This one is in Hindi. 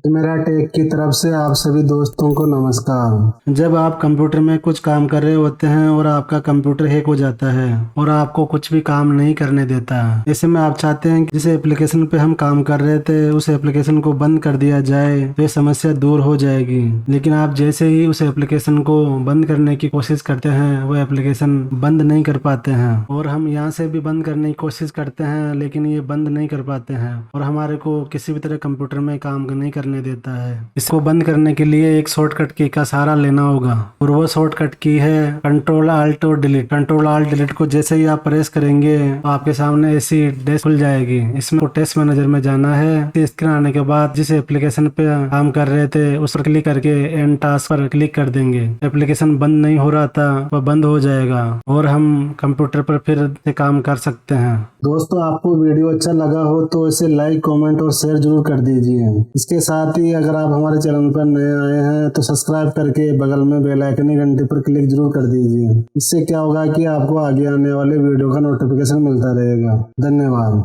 मेरा टेक की तरफ से आप सभी दोस्तों को नमस्कार। जब आप कंप्यूटर में कुछ काम कर रहे होते हैं और आपका कंप्यूटर हैक हो जाता है और आपको कुछ भी काम नहीं करने देता, ऐसे में आप चाहते हैं कि जिस एप्लीकेशन पे हम काम कर रहे थे उस एप्लीकेशन को बंद कर दिया जाए तो ये समस्या दूर हो जाएगी। लेकिन आप जैसे ही उस एप्लीकेशन को बंद करने की कोशिश करते हैं वो एप्लीकेशन बंद नहीं कर पाते हैं, और हम यहाँ से भी बंद करने की कोशिश करते हैं लेकिन ये बंद नहीं कर पाते हैं और हमारे को किसी भी तरह कंप्यूटर में काम नहीं करने देता है। इसको बंद करने के लिए एक शॉर्टकट की का सहारा लेना होगा और वो शॉर्टकट की है कंट्रोल आल्ट और डिलीट। कंट्रोल आल्ट डिलीट को जैसे ही आप प्रेस करेंगे तो आपके सामने ऐसी डैश खुल जाएगी। इसमें टेस्ट मैनेजर में जाना है। स्क्रीन आने के बाद जिस एप्लीकेशन पे काम कर रहे थे उस पर क्लिक करके एंड टास्क पर क्लिक कर देंगे। एप्लीकेशन बंद नहीं हो रहा था वह बंद हो जाएगा और हम कंप्यूटर पर फिर से काम कर सकते हैं। दोस्तों, आपको वीडियो अच्छा लगा हो तो इसे लाइक, कमेंट और शेयर जरूर कर दीजिए। इसके साथ ही अगर आप हमारे चैनल पर नए आए हैं तो सब्सक्राइब करके बगल में बेल आइकन घंटे पर क्लिक जरूर कर दीजिए। इससे क्या होगा कि आपको आगे आने वाले वीडियो का नोटिफिकेशन मिलता रहेगा। धन्यवाद।